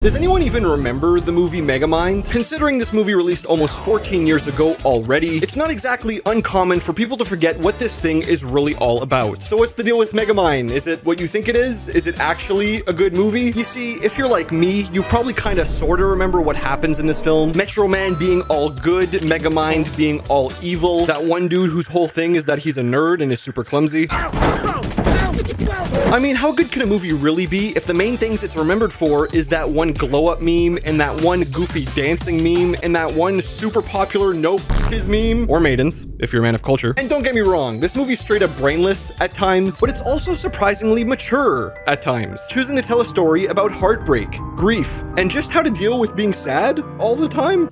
Does anyone even remember the movie Megamind? Considering this movie released almost 14 years ago already, it's not exactly uncommon for people to forget what this thing is really all about. So what's the deal with Megamind? Is it what you think it is? Is it actually a good movie? You see, if you're like me, you probably kinda sorta remember what happens in this film. Metro Man being all good, Megamind being all evil, that one dude whose whole thing is that he's a nerd and is super clumsy. I mean, how good can a movie really be if the main things it's remembered for is that one glow-up meme, and that one goofy dancing meme, and that one super popular no his meme? Or maidens, if you're a man of culture. And don't get me wrong, this movie's straight up brainless at times, but it's also surprisingly mature at times, choosing to tell a story about heartbreak, grief, and just how to deal with being sad all the time.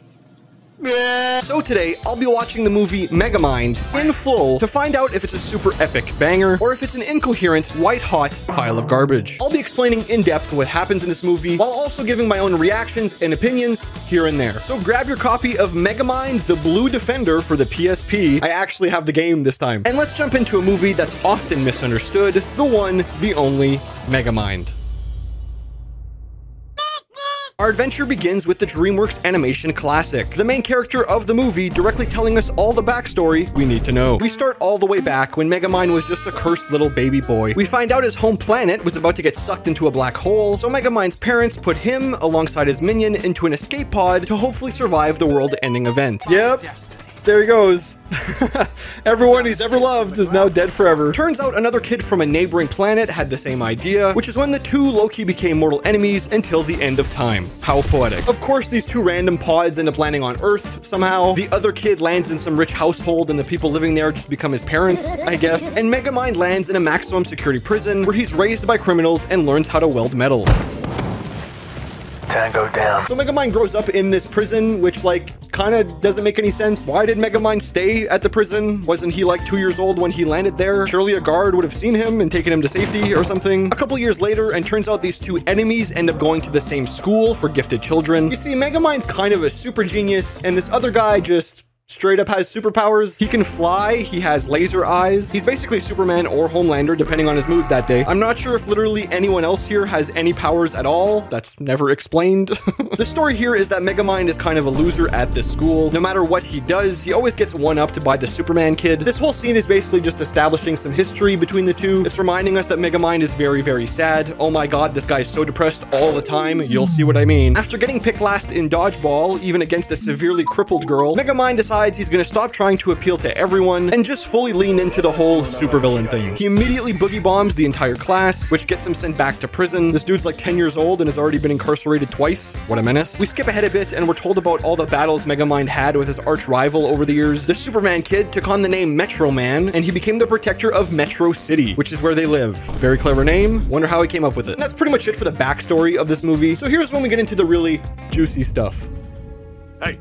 So today, I'll be watching the movie Megamind in full to find out if it's a super epic banger or if it's an incoherent, white-hot pile of garbage. I'll be explaining in depth what happens in this movie while also giving my own reactions and opinions here and there. So grab your copy of Megamind, the Blue Defender for the PSP. I actually have the game this time. And let's jump into a movie that's often misunderstood, the one, the only Megamind. Our adventure begins with the DreamWorks Animation classic, the main character of the movie directly telling us all the backstory we need to know. We start all the way back when Megamind was just a cursed little baby boy. We find out his home planet was about to get sucked into a black hole, so Megamind's parents put him, alongside his minion, into an escape pod to hopefully survive the world-ending event. Yep. There he goes. Everyone he's ever loved is now dead forever. Turns out another kid from a neighboring planet had the same idea, which is when the two low-key became mortal enemies until the end of time. How poetic. Of course, these two random pods end up landing on Earth somehow. The other kid lands in some rich household and the people living there just become his parents, I guess. And Megamind lands in a maximum security prison where he's raised by criminals and learns how to weld metal. Tango down. So Megamind grows up in this prison, which like kinda doesn't make any sense. Why did Megamind stay at the prison? Wasn't he like 2 years old when he landed there? Surely a guard would have seen him and taken him to safety or something. A couple years later, and turns out these two enemies end up going to the same school for gifted children. You see, Megamind's kind of a super genius, and this other guy just straight up has superpowers. He can fly, he has laser eyes. He's basically Superman or Homelander, depending on his mood that day. I'm not sure if literally anyone else here has any powers at all. That's never explained. The story here is that Megamind is kind of a loser at this school. No matter what he does, he always gets one-upped by the Superman kid. This whole scene is basically just establishing some history between the two. It's reminding us that Megamind is very, very sad. Oh my god, this guy is so depressed all the time. You'll see what I mean. After getting picked last in dodgeball, even against a severely crippled girl, Megamind decides he's gonna stop trying to appeal to everyone and just fully lean into the whole supervillain thing. He immediately boogie bombs the entire class, which gets him sent back to prison. This dude's like 10 years old and has already been incarcerated twice. What a menace. We skip ahead a bit and we're told about all the battles Megamind had with his arch rival over the years. The Superman kid took on the name Metro Man, and he became the protector of Metro City, which is where they live. Very clever name. Wonder how he came up with it. And that's pretty much it for the backstory of this movie. So here's when we get into the really juicy stuff. Hey.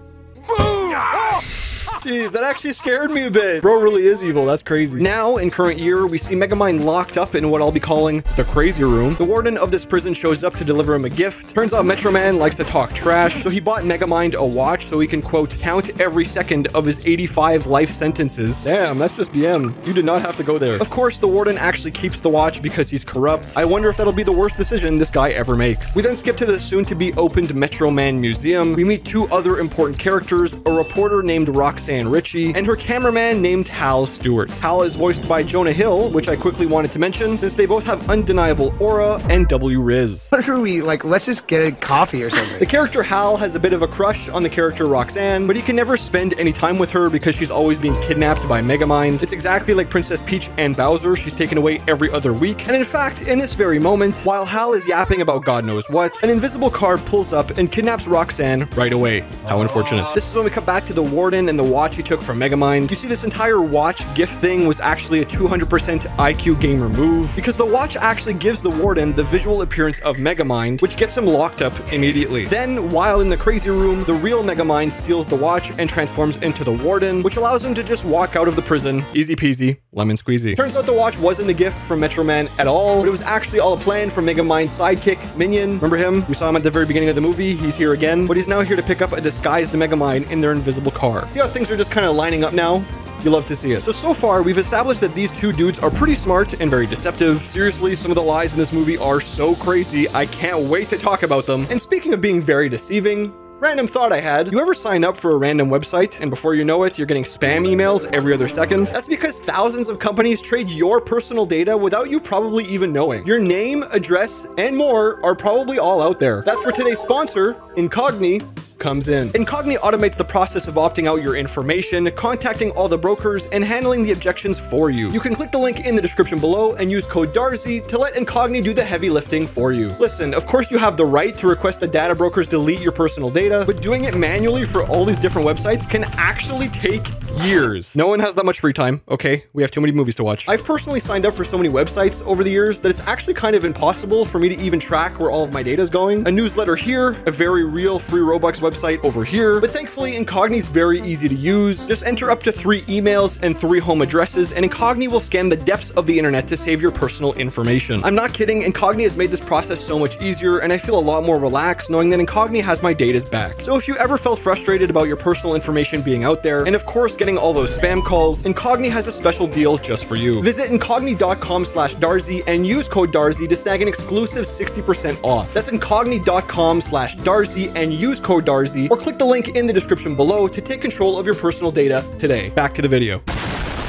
Jeez, that actually scared me a bit. Bro really is evil, that's crazy. Now, in current year, we see Megamind locked up in what I'll be calling the crazy room. The warden of this prison shows up to deliver him a gift. Turns out Metro Man likes to talk trash, so he bought Megamind a watch so he can, quote, count every second of his 85 life sentences. Damn, that's just BM. You did not have to go there. Of course, the warden actually keeps the watch because he's corrupt. I wonder if that'll be the worst decision this guy ever makes. We then skip to the soon-to-be-opened Metro Man Museum. We meet two other important characters, a reporter named Roxanne Ritchi, and her cameraman named Hal Stewart. Hal is voiced by Jonah Hill, which I quickly wanted to mention since they both have undeniable aura and W-Riz. What are we, like, let's just get a coffee or something. The character Hal has a bit of a crush on the character Roxanne, but he can never spend any time with her because she's always being kidnapped by Megamind. It's exactly like Princess Peach and Bowser, she's taken away every other week. And in fact, in this very moment, while Hal is yapping about God knows what, an invisible car pulls up and kidnaps Roxanne right away. How unfortunate. This is when we come back to the warden and the watch he took from Megamind. You see, this entire watch gift thing was actually a 200% IQ gamer move, because the watch actually gives the warden the visual appearance of Megamind, which gets him locked up immediately. Then, while in the crazy room, the real Megamind steals the watch and transforms into the warden, which allows him to just walk out of the prison. Easy peasy, lemon squeezy. Turns out the watch wasn't a gift from Metro Man at all, but it was actually all a plan from Megamind's sidekick, Minion. Remember him? We saw him at the very beginning of the movie. He's here again, but he's now here to pick up a disguised Megamind in their invisible car. See how things are just kind of lining up now? you love to see it. So far, we've established that these two dudes are pretty smart and very deceptive. Seriously, some of the lies in this movie are so crazy. I can't wait to talk about them. And speaking of being very deceiving, random thought I had. You ever sign up for a random website and before you know it, you're getting spam emails every other second? That's because thousands of companies trade your personal data without you probably even knowing. Your name, address, and more are probably all out there. That's where today's sponsor, Incogni, comes in. Incogni automates the process of opting out your information, contacting all the brokers, and handling the objections for you. You can click the link in the description below and use code Darzii to let Incogni do the heavy lifting for you. Listen, of course you have the right to request the data brokers delete your personal data, but doing it manually for all these different websites can actually take years. No one has that much free time, okay? We have too many movies to watch. I've personally signed up for so many websites over the years that it's actually kind of impossible for me to even track where all of my data is going. A newsletter here, a very real free Robux website over here, but thankfully Incogni is very easy to use. Just enter up to 3 emails and 3 home addresses and Incogni will scan the depths of the internet to save your personal information. I'm not kidding, Incogni has made this process so much easier and I feel a lot more relaxed knowing that Incogni has my data's back. So if you ever felt frustrated about your personal information being out there, and of course getting all those spam calls, Incogni has a special deal just for you. Visit incogni.com/Darzii and use code Darzii to snag an exclusive 60% off. That's incogni.com/Darzii and use code Darzii, or click the link in the description below to take control of your personal data today. Back to the video.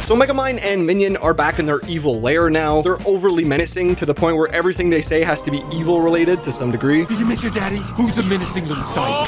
So Megamind and Minion are back in their evil lair now. They're overly menacing to the point where everything they say has to be evil related to some degree. Did you miss your daddy? Who's a menacing little sight?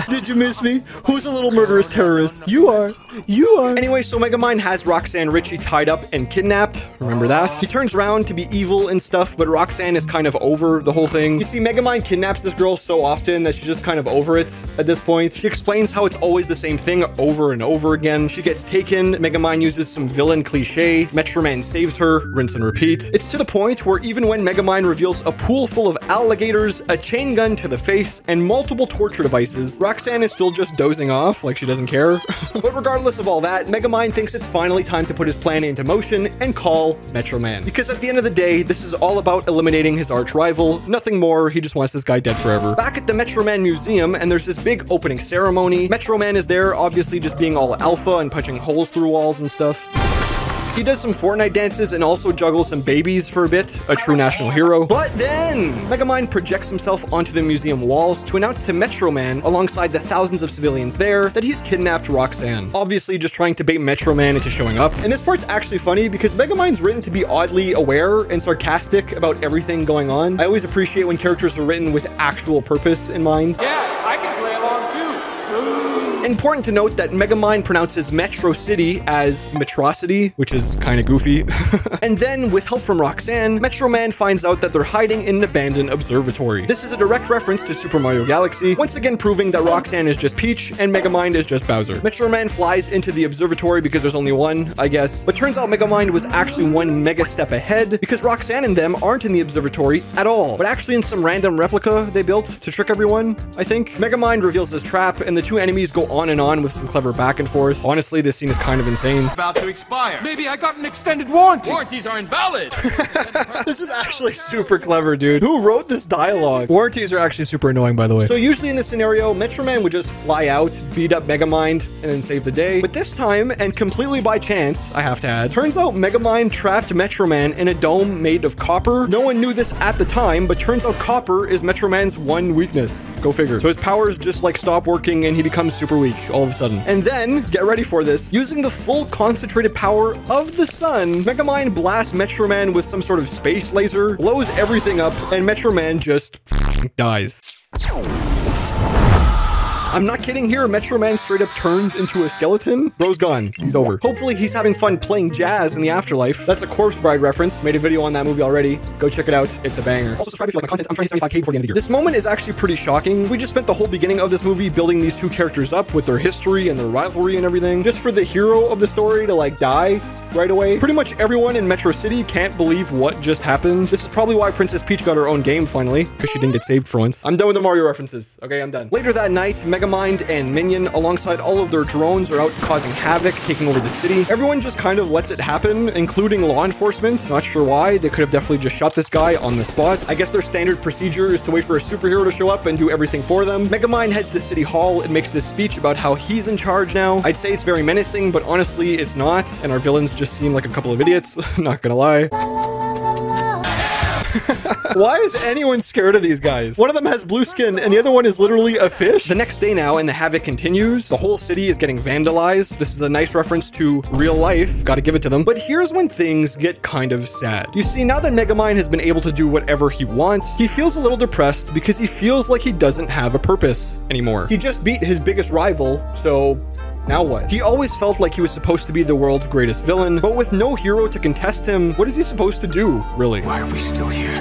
Did you miss me? Who's a little murderous terrorist? You are. You are. Anyway, so Megamind has Roxanne Ritchi tied up and kidnapped. Remember that? He turns around to be evil and stuff, but Roxanne is kind of over the whole thing. You see, Megamind kidnaps this girl so often that she's just kind of over it at this point. She explains how it's always the same thing over and over again. She gets taken. Megamind uses some villain cliche. Metroman saves her. Rinse and repeat. It's to the point where even when Megamind reveals a pool full of alligators, a chain gun to the face, and multiple torture devices, Roxanne is still just dozing off like she doesn't care. But regardless of all that, Megamind thinks it's finally time to put his plan into motion and call Metroman. Because at the end of the day, this is all about eliminating his arch rival. Nothing more. He just wants this guy dead forever. Back at the Metroman Museum, and there's this big opening ceremony. Metroman is there, obviously just being all alpha and punching holes through walls and stuff. He does some Fortnite dances and also juggles some babies for a bit, a true national hero. But then, Megamind projects himself onto the museum walls to announce to Metroman, alongside the thousands of civilians there, that he's kidnapped Roxanne. Obviously just trying to bait Metroman into showing up. And this part's actually funny because Megamind's written to be oddly aware and sarcastic about everything going on. I always appreciate when characters are written with actual purpose in mind. Yes, I can play along too. Important to note that Megamind pronounces Metro City as Metrocity, which is kind of goofy. And then, with help from Roxanne, Metroman finds out that they're hiding in an abandoned observatory. This is a direct reference to Super Mario Galaxy, once again proving that Roxanne is just Peach and Megamind is just Bowser. Metroman flies into the observatory because there's only one, I guess. But turns out Megamind was actually one mega step ahead because Roxanne and them aren't in the observatory at all, but actually in some random replica they built to trick everyone, I think. Megamind reveals his trap and the two enemies go on and on with some clever back and forth. Honestly, this scene is kind of insane. About to expire. Maybe I got an extended warranty. Warranties are invalid. This is actually super clever, dude. Who wrote this dialogue? Warranties are actually super annoying, by the way. So usually in this scenario, Metroman would just fly out, beat up Megamind, and then save the day. But this time, and completely by chance, I have to add, turns out Megamind trapped Metroman in a dome made of copper. No one knew this at the time, but turns out copper is Metroman's one weakness. Go figure. So his powers just like stop working and he becomes super weak all of a sudden. And then, get ready for this, using the full concentrated power of the sun, Megamind blasts Metroman with some sort of space laser, blows everything up, and Metroman just dies. I'm not kidding here, Metroman straight up turns into a skeleton. Bro's gone. He's over. Hopefully he's having fun playing jazz in the afterlife. That's a Corpse Bride reference. Made a video on that movie already. Go check it out. It's a banger. Also subscribe if you like my content. I'm trying to hit 75K before the end of the year. This moment is actually pretty shocking. We just spent the whole beginning of this movie building these two characters up with their history and their rivalry and everything, just for the hero of the story to like die right away. Pretty much everyone in Metro City can't believe what just happened. This is probably why Princess Peach got her own game finally, because she didn't get saved for once. I'm done with the Mario references. Okay, I'm done. Later that night, Megamind and Minion, alongside all of their drones, are out causing havoc, taking over the city. Everyone just kind of lets it happen, including law enforcement. Not sure why. They could have definitely just shot this guy on the spot. I guess their standard procedure is to wait for a superhero to show up and do everything for them. Megamind heads to City Hall and makes this speech about how he's in charge now. I'd say it's very menacing, but honestly, it's not. And our villains just seem like a couple of idiots. Not gonna lie. Why is anyone scared of these guys? One of them has blue skin and the other one is literally a fish. The next day now and the havoc continues. The whole city is getting vandalized. This is a nice reference to real life. Gotta give it to them. But here's when things get kind of sad. You see, now that Megamind has been able to do whatever he wants, he feels a little depressed because he feels like he doesn't have a purpose anymore. He just beat his biggest rival, so now what? He always felt like he was supposed to be the world's greatest villain, but with no hero to contest him, what is he supposed to do, really? Why are we still here?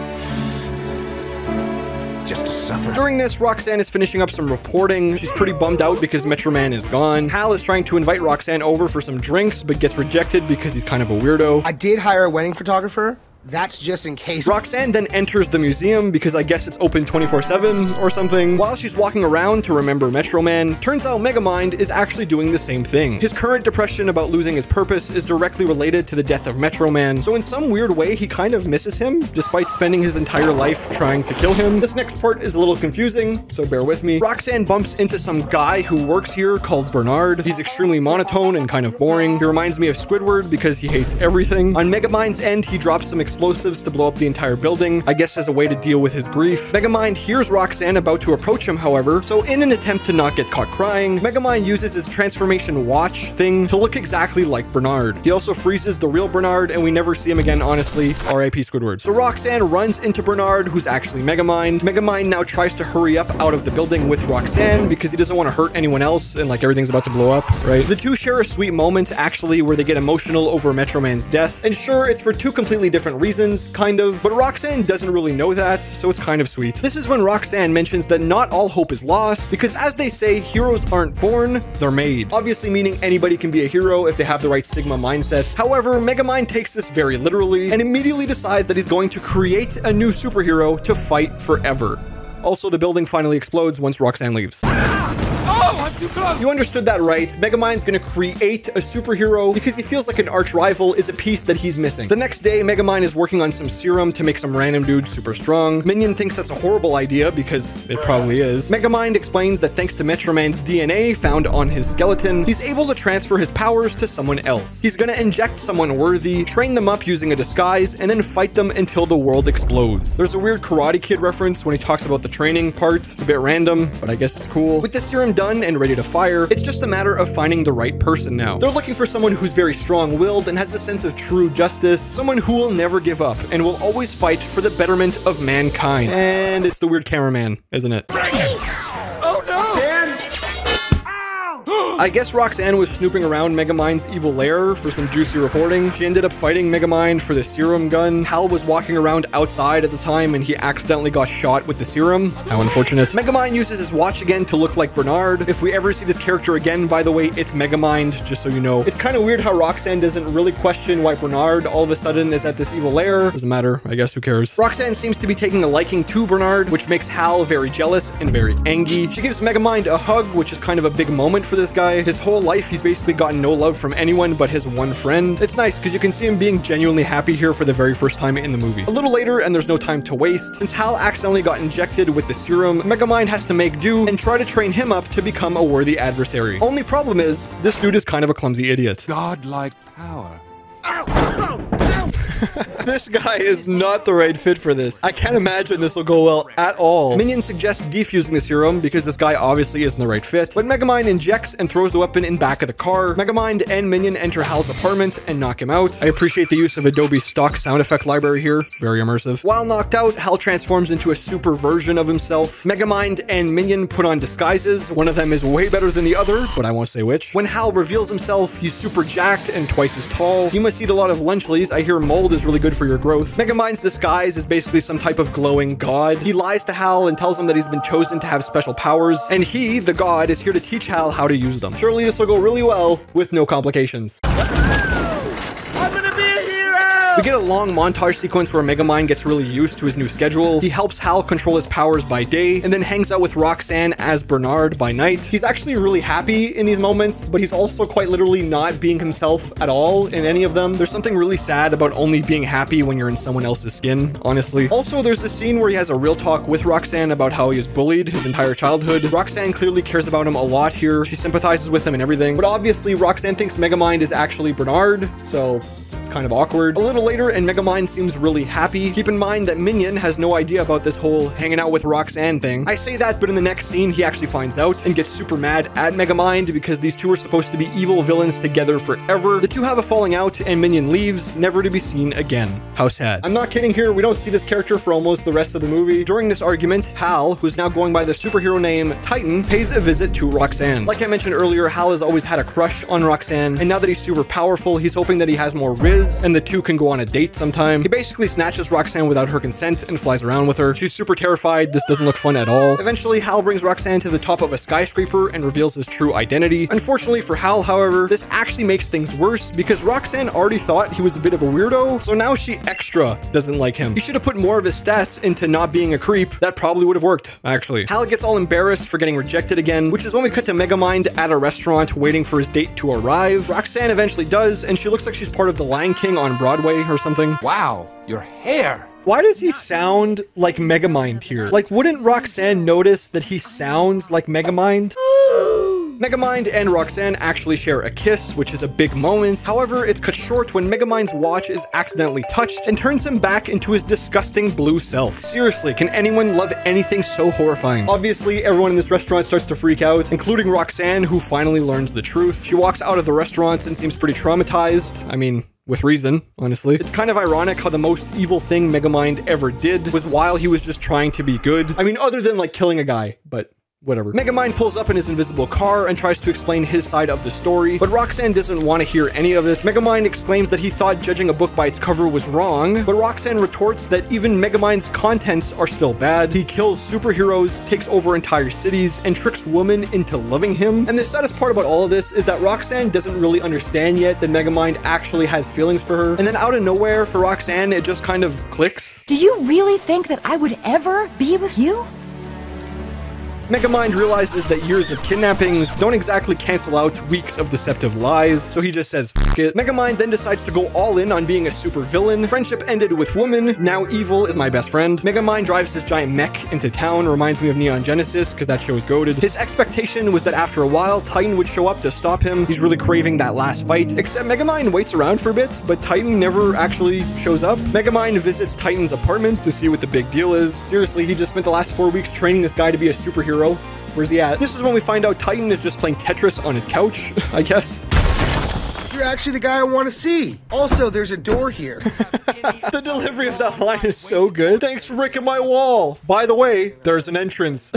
Just to suffer. During this, Roxanne is finishing up some reporting. She's pretty bummed out because Metro Man is gone. Hal is trying to invite Roxanne over for some drinks, but gets rejected because he's kind of a weirdo. I did hire a wedding photographer. That's just in case. Roxanne then enters the museum because I guess it's open 24/7 or something. While she's walking around to remember Metro Man, turns out Megamind is actually doing the same thing. His current depression about losing his purpose is directly related to the death of Metro Man, so in some weird way he kind of misses him, despite spending his entire life trying to kill him. This next part is a little confusing, so bear with me. Roxanne bumps into some guy who works here called Bernard. He's extremely monotone and kind of boring. He reminds me of Squidward because he hates everything. On Megamind's end, he drops some explosives to blow up the entire building, I guess as a way to deal with his grief. Megamind hears Roxanne about to approach him, however, so in an attempt to not get caught crying, Megamind uses his transformation watch thing to look exactly like Bernard. He also freezes the real Bernard, and we never see him again, honestly. R.I.P. Squidward. So Roxanne runs into Bernard, who's actually Megamind. Megamind now tries to hurry up out of the building with Roxanne because he doesn't want to hurt anyone else, and like everything's about to blow up, right? The two share a sweet moment, actually, where they get emotional over Metro Man's death, and sure, it's for two completely different reasons, kind of, but Roxanne doesn't really know that, so it's kind of sweet. This is when Roxanne mentions that not all hope is lost, because as they say, heroes aren't born, they're made. Obviously meaning anybody can be a hero if they have the right Sigma mindset. However, Megamind takes this very literally, and immediately decides that he's going to create a new superhero to fight forever. Also, the building finally explodes once Roxanne leaves. Oh, I'm too close. You understood that right. Megamind's gonna create a superhero because he feels like an arch rival is a piece that he's missing. The next day, Megamind is working on some serum to make some random dude super strong. Minion thinks that's a horrible idea because it probably is. Megamind explains that thanks to Metro Man's DNA found on his skeleton, he's able to transfer his powers to someone else. He's gonna inject someone worthy, train them up using a disguise, and then fight them until the world explodes. There's a weird Karate Kid reference when he talks about the training part. It's a bit random, but I guess it's cool. With the serum done and ready to fire, it's just a matter of finding the right person now. They're looking for someone who's very strong-willed and has a sense of true justice, someone who will never give up and will always fight for the betterment of mankind. And it's the weird cameraman, isn't it? Oh no! I guess Roxanne was snooping around Megamind's evil lair for some juicy reporting. She ended up fighting Megamind for the serum gun. Hal was walking around outside at the time and he accidentally got shot with the serum. How unfortunate. Megamind uses his watch again to look like Bernard. If we ever see this character again, by the way, it's Megamind, just so you know. It's kind of weird how Roxanne doesn't really question why Bernard all of a sudden is at this evil lair. Doesn't matter, I guess, who cares. Roxanne seems to be taking a liking to Bernard, which makes Hal very jealous and very angry. She gives Megamind a hug, which is kind of a big moment for this guy. His whole life, he's basically gotten no love from anyone but his one friend. It's nice because you can see him being genuinely happy here for the very first time in the movie. A little later, and there's no time to waste, since Hal accidentally got injected with the serum, Megamind has to make do and try to train him up to become a worthy adversary. Only problem is, this dude is kind of a clumsy idiot. Godlike power. This guy is not the right fit for this. I can't imagine this will go well at all. Minion suggests defusing the serum because this guy obviously isn't the right fit, but Megamind injects and throws the weapon in back of the car. Megamind and Minion enter Hal's apartment and knock him out. I appreciate the use of Adobe's stock sound effect library here. Very immersive. While knocked out, Hal transforms into a super version of himself. Megamind and Minion put on disguises. One of them is way better than the other, but I won't say which. When Hal reveals himself, he's super jacked and twice as tall. You must eat a lot of Lunchleys. I hear mold is really good for your growth. Megamind's disguise is basically some type of glowing god. He lies to Hal and tells him that he's been chosen to have special powers, and he, the god, is here to teach Hal how to use them. Surely this will go really well with no complications. What We get a long montage sequence where Megamind gets really used to his new schedule. He helps Hal control his powers by day, and then hangs out with Roxanne as Bernard by night. He's actually really happy in these moments, but he's also quite literally not being himself at all in any of them. There's something really sad about only being happy when you're in someone else's skin, honestly. Also, there's a scene where he has a real talk with Roxanne about how he was bullied his entire childhood. Roxanne clearly cares about him a lot here. She sympathizes with him and everything, but obviously Roxanne thinks Megamind is actually Bernard, so it's kind of awkward. A little later, and Megamind seems really happy. Keep in mind that Minion has no idea about this whole hanging out with Roxanne thing. I say that, but in the next scene, he actually finds out and gets super mad at Megamind because these two are supposed to be evil villains together forever. The two have a falling out, and Minion leaves, never to be seen again. How sad. I'm not kidding here, we don't see this character for almost the rest of the movie. During this argument, Hal, who's now going by the superhero name Titan, pays a visit to Roxanne. Like I mentioned earlier, Hal has always had a crush on Roxanne, and now that he's super powerful, he's hoping that he has more Riz, and the two can go on a date sometime. He basically snatches Roxanne without her consent and flies around with her. She's super terrified. This doesn't look fun at all. Eventually, Hal brings Roxanne to the top of a skyscraper and reveals his true identity. Unfortunately for Hal, however, this actually makes things worse because Roxanne already thought he was a bit of a weirdo, so now she extra doesn't like him. He should have put more of his stats into not being a creep. That probably would have worked, actually. Hal gets all embarrassed for getting rejected again, which is when we cut to Megamind at a restaurant waiting for his date to arrive. Roxanne eventually does, and she looks like she's part of the Lion King on Broadway or something. Wow, your hair. Why does he sound like Megamind here? Like, wouldn't Roxanne notice that he sounds like Megamind? Megamind and Roxanne actually share a kiss, which is a big moment. However, it's cut short when Megamind's watch is accidentally touched and turns him back into his disgusting blue self. Seriously, can anyone love anything so horrifying? Obviously, everyone in this restaurant starts to freak out, including Roxanne, who finally learns the truth. She walks out of the restaurant and seems pretty traumatized. I mean, with reason, honestly. It's kind of ironic how the most evil thing Megamind ever did was while he was just trying to be good. I mean, other than like killing a guy, but whatever. Megamind pulls up in his invisible car and tries to explain his side of the story, but Roxanne doesn't want to hear any of it. Megamind exclaims that he thought judging a book by its cover was wrong, but Roxanne retorts that even Megamind's contents are still bad. He kills superheroes, takes over entire cities, and tricks women into loving him. And the saddest part about all of this is that Roxanne doesn't really understand yet that Megamind actually has feelings for her. And then out of nowhere, for Roxanne, it just kind of clicks. Do you really think that I would ever be with you? Megamind realizes that years of kidnappings don't exactly cancel out weeks of deceptive lies, so he just says f*** it. Megamind then decides to go all in on being a supervillain. Friendship ended with woman, now evil is my best friend. Megamind drives his giant mech into town, reminds me of Neon Genesis, because that show is goated. His expectation was that after a while, Titan would show up to stop him. He's really craving that last fight, except Megamind waits around for a bit, but Titan never actually shows up. Megamind visits Titan's apartment to see what the big deal is. Seriously, he just spent the last 4 weeks training this guy to be a superhero. Where's he at? This is when we find out Titan is just playing Tetris on his couch, I guess. You're actually the guy I want to see. Also, there's a door here. The delivery of that line is so good. Thanks for breaking my wall. By the way, there's an entrance.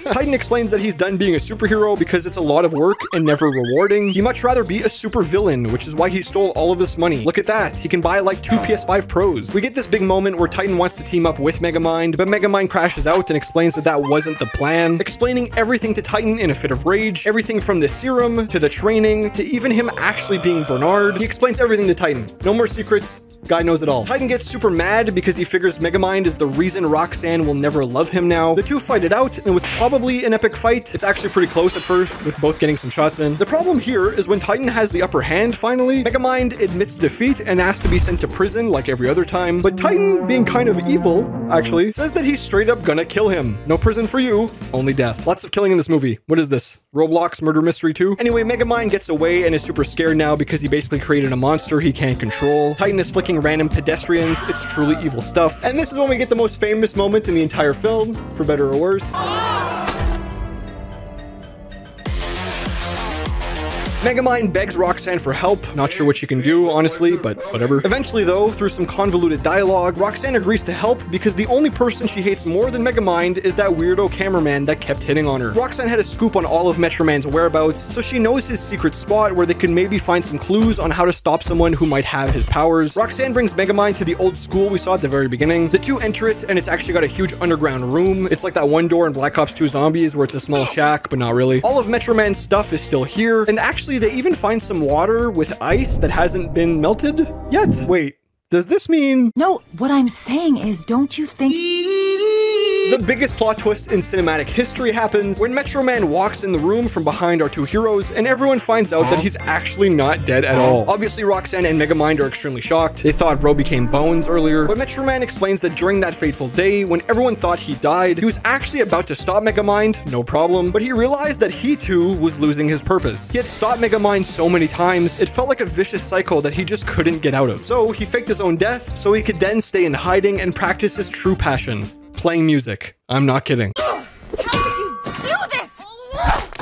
Titan explains that he's done being a superhero because it's a lot of work and never rewarding. He'd much rather be a supervillain, which is why he stole all of this money. Look at that. He can buy like 2 PS5 Pros. We get this big moment where Titan wants to team up with Megamind, but Megamind crashes out and explains that that wasn't the plan, explaining everything to Titan in a fit of rage, everything from the serum to the training to even him actually being Bernard. He explains everything to Titan. No more secrets. Guy knows it all. Titan gets super mad because he figures Megamind is the reason Roxanne will never love him now. The two fight it out, and it was probably an epic fight. It's actually pretty close at first, with both getting some shots in. The problem here is when Titan has the upper hand finally, Megamind admits defeat and asks to be sent to prison like every other time, but Titan, being kind of evil, actually, says that he's straight up gonna kill him. No prison for you, only death. Lots of killing in this movie. What is this? Roblox Murder Mystery 2? Anyway, Megamind gets away and is super scared now because he basically created a monster he can't control. Titan is flicking random pedestrians. It's truly evil stuff. And this is when we get the most famous moment in the entire film, for better or worse. Megamind begs Roxanne for help. Not sure what she can do, honestly, but whatever. Eventually, though, through some convoluted dialogue, Roxanne agrees to help because the only person she hates more than Megamind is that weirdo cameraman that kept hitting on her. Roxanne had a scoop on all of Metro Man's whereabouts, so she knows his secret spot where they can maybe find some clues on how to stop someone who might have his powers. Roxanne brings Megamind to the old school we saw at the very beginning. The two enter it, and it's actually got a huge underground room. It's like that one door in Black Ops 2 Zombies where it's a small shack, but not really. All of Metro Man's stuff is still here, and actually they even find some water with ice that hasn't been melted yet. Wait, Does this mean... No, what I'm saying is, don't you think... The biggest plot twist in cinematic history happens when Metro Man walks in the room from behind our two heroes and everyone finds out that he's actually not dead at all. Obviously, Roxanne and Megamind are extremely shocked. They thought Bro became bones earlier, but Metro Man explains that during that fateful day when everyone thought he died, he was actually about to stop Megamind, no problem, but he realized that he too was losing his purpose. He had stopped Megamind so many times, it felt like a vicious cycle that he just couldn't get out of. So he faked his own death so he could then stay in hiding and practice his true passion. Playing music. I'm not kidding. How could you do this?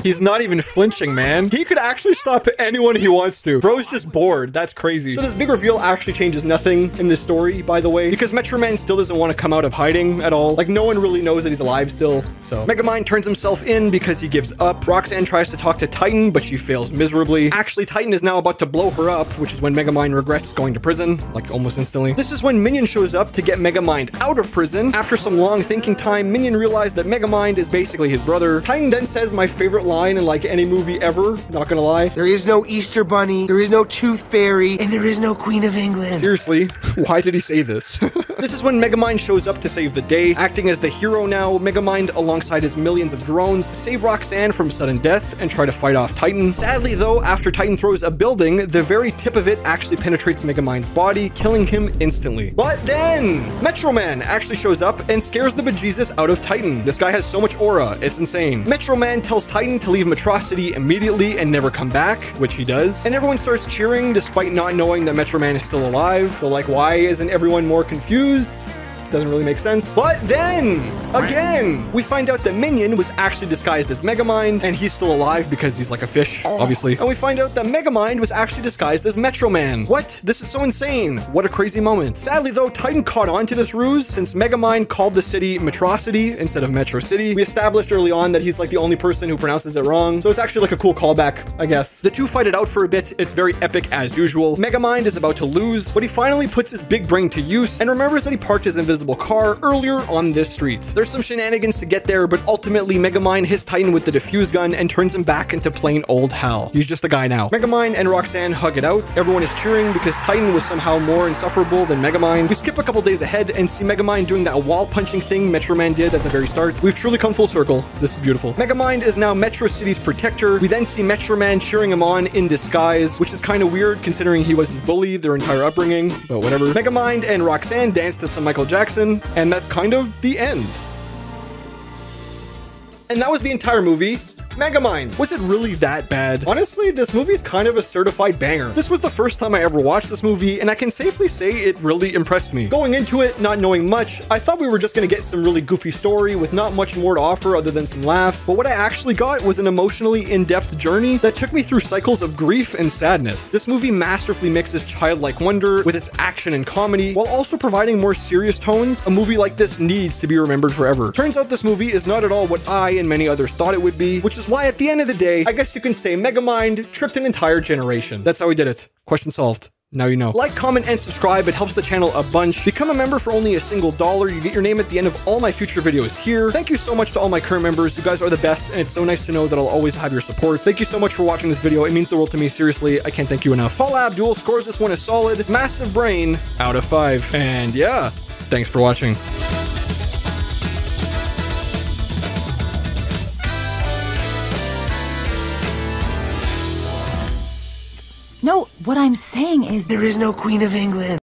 He's not even flinching, man. He could actually stop anyone he wants to. Bro's just bored. That's crazy. So this big reveal actually changes nothing in this story, by the way, because Metro Man still doesn't want to come out of hiding at all. Like, no one really knows that he's alive still. So Megamind turns himself in because he gives up. Roxanne tries to talk to Titan, but she fails miserably. Actually, Titan is now about to blow her up, which is when Megamind regrets going to prison, like almost instantly. This is when Minion shows up to get Megamind out of prison. After some long thinking time, Minion realized that Megamind is basically his brother. Titan then says my favorite line in like any movie ever, not gonna lie. There is no Easter Bunny, there is no Tooth Fairy, and there is no Queen of England. Seriously, why did he say this? This is when Megamind shows up to save the day. Acting as the hero now, Megamind, alongside his millions of drones, save Roxanne from sudden death and try to fight off Titan. Sadly though, after Titan throws a building, the very tip of it actually penetrates Megamind's body, killing him instantly. But then, Metro Man actually shows up and scares the bejesus out of Titan. This guy has so much aura, it's insane. Metro Man tells Titan to leave Metrocity immediately and never come back, which he does. And everyone starts cheering despite not knowing that Metro Man is still alive. So like, why isn't everyone more confused? Doesn't really make sense. But then, again, we find out that Minion was actually disguised as Megamind, and he's still alive because he's like a fish, obviously. And we find out that Megamind was actually disguised as Metro Man. What? This is so insane. What a crazy moment. Sadly though, Titan caught on to this ruse since Megamind called the city Metrocity instead of Metro City. We established early on that he's like the only person who pronounces it wrong, so it's actually like a cool callback, I guess. The two fight it out for a bit. It's very epic as usual. Megamind is about to lose, but he finally puts his big brain to use and remembers that he parked his invisible car earlier on this street. There's some shenanigans to get there, but ultimately Megamind hits Titan with the diffuse gun and turns him back into plain old Hal. He's just a guy now. Megamind and Roxanne hug it out. Everyone is cheering because Titan was somehow more insufferable than Megamind. We skip a couple days ahead and see Megamind doing that wall punching thing Metro Man did at the very start. We've truly come full circle. This is beautiful. Megamind is now Metro City's protector. We then see Metro Man cheering him on in disguise, which is kind of weird considering he was his bully their entire upbringing, but whatever. Megamind and Roxanne dance to some Michael Jackson, and that's kind of the end. And that was the entire movie. Megamind. Was it really that bad? Honestly, this movie is kind of a certified banger. This was the first time I ever watched this movie, and I can safely say it really impressed me. Going into it, not knowing much, I thought we were just gonna get some really goofy story with not much more to offer other than some laughs, but what I actually got was an emotionally in-depth journey that took me through cycles of grief and sadness. This movie masterfully mixes childlike wonder with its action and comedy, while also providing more serious tones. A movie like this needs to be remembered forever. Turns out this movie is not at all what I and many others thought it would be, which is why at the end of the day, I guess you can say Megamind tricked an entire generation. That's how we did it. Question solved. Now you know. Like, comment, and subscribe. It helps the channel a bunch. Become a member for only $1. You get your name at the end of all my future videos here. Thank you so much to all my current members. You guys are the best, and it's so nice to know that I'll always have your support. Thank you so much for watching this video. It means the world to me. Seriously, I can't thank you enough. Fall Abdul scores this one a solid, massive brain out of 5. And yeah, thanks for watching. No, what I'm saying is... There is no Queen of England.